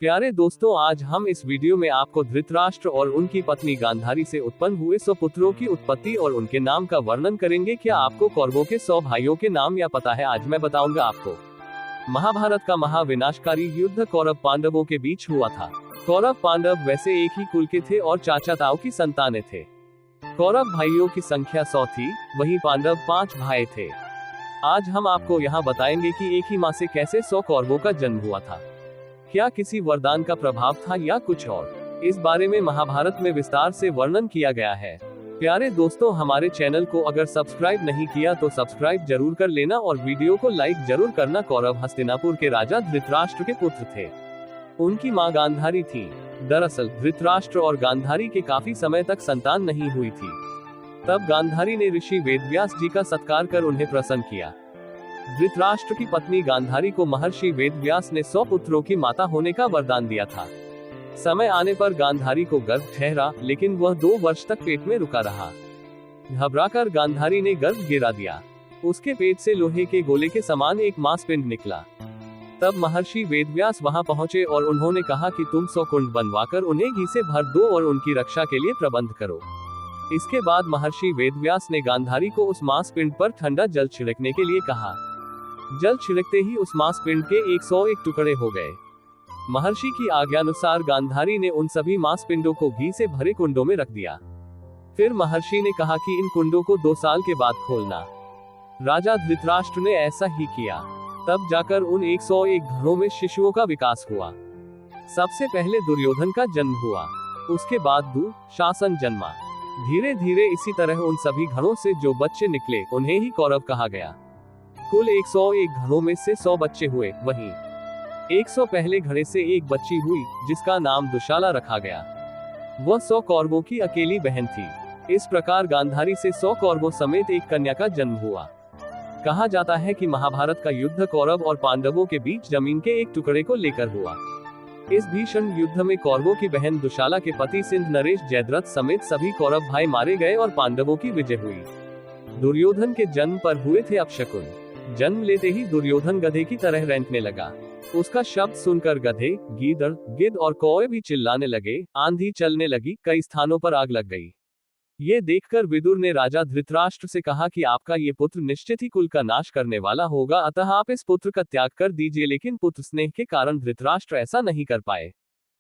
प्यारे दोस्तों, आज हम इस वीडियो में आपको धृतराष्ट्र और उनकी पत्नी गांधारी से उत्पन्न हुए 100 पुत्रों की उत्पत्ति और उनके नाम का वर्णन करेंगे। क्या आपको कौरवों के 100 भाइयों के नाम या पता है? आज मैं बताऊंगा आपको। महाभारत का महाविनाशकारी युद्ध कौरव पांडवों के बीच हुआ था। कौरव पांडव वैसे एक ही कुल के थे और चाचा ताऊ की संतानें थे। कौरव भाइयों की संख्या 100 थी, वहीं पांडव 5 भाई थे। आज हम आपको यहाँ बताएंगे कि एक ही माँ से कैसे 100 कौरवों का जन्म हुआ था। क्या किसी वरदान का प्रभाव था या कुछ और? इस बारे में महाभारत में विस्तार से वर्णन किया गया है। प्यारे दोस्तों, हमारे चैनल को अगर सब्सक्राइब नहीं किया तो सब्सक्राइब जरूर कर लेना और वीडियो को लाइक जरूर करना। कौरव हस्तिनापुर के राजा धृतराष्ट्र के पुत्र थे। उनकी मां गांधारी थी। दरअसल धृतराष्ट्र और गांधारी के काफी समय तक संतान नहीं हुई थी। तब गांधारी ने ऋषि वेदव्यास जी का सत्कार कर उन्हें प्रसन्न किया। धृतराष्ट्र की पत्नी गांधारी को महर्षि वेदव्यास ने 100 पुत्रों की माता होने का वरदान दिया था। समय आने पर गांधारी को गर्भ ठहरा, लेकिन वह 2 वर्ष तक पेट में रुका रहा। घबराकर गांधारी ने गर्भ गिरा दिया। उसके पेट से लोहे के गोले के समान एक मांसपिंड निकला। तब महर्षि वेदव्यास वहां पहुंचे और उन्होंने कहा कि तुम 100 कुंड बनवाकर उन्हें घी से भर दो और उनकी रक्षा के लिए प्रबंध करो। इसके बाद महर्षि वेदव्यास ने गांधारी को उस मांसपिंड पर ठंडा जल छिड़कने के लिए कहा। जल छिड़कते ही उस मांसपिंड के 101 टुकड़े हो गए। महर्षि की आज्ञानुसार गांधारी ने उन सभी मांसपिंडों को घी से भरे कुंडों में रख दिया। फिर महर्षि ने कहा कि इन कुंडों को 2 साल के बाद खोलना। राजा धृतराष्ट्र ने ऐसा ही किया। तब जाकर उन 101 घरों में शिशुओं का विकास हुआ। सबसे पहले दुर्योधन का जन्म हुआ, उसके बाद दुःशासन जन्मा। धीरे धीरे इसी तरह उन सभी घरों से जो बच्चे निकले उन्हें ही कौरव कहा गया। कुल 101 घरों में से 100 बच्चे हुए। वहीं 100 पहले घड़े से एक बच्ची हुई, जिसका नाम दुशाला रखा गया। वह 100 कौरवों की अकेली बहन थी। इस प्रकार गांधारी से 100 कौरवों समेत एक कन्या का जन्म हुआ। कहा जाता है कि महाभारत का युद्ध कौरव और पांडवों के बीच जमीन के एक टुकड़े को लेकर हुआ। इस भीषण युद्ध में कौरवों की बहन दुशाला के पति सिंध नरेश जयद्रथ समेत सभी कौरव भाई मारे गए और पांडवों की विजय हुई। दुर्योधन के जन्म पर हुए थे अपशकुन। जन्म लेते ही दुर्योधन गधे की तरह रेंकने लगा। उसका शब्द सुनकर गधे, गीदड़, गिद्ध और कौवे भी चिल्लाने लगे। आंधी चलने लगी, कई स्थानों पर आग लग गई। ये देखकर विदुर ने राजा धृतराष्ट्र से कहा कि आपका ये पुत्र निश्चित ही कुल का नाश करने वाला होगा, अतः आप इस पुत्र का त्याग कर दीजिए। लेकिन पुत्र स्नेह के कारण धृतराष्ट्र ऐसा नहीं कर पाए।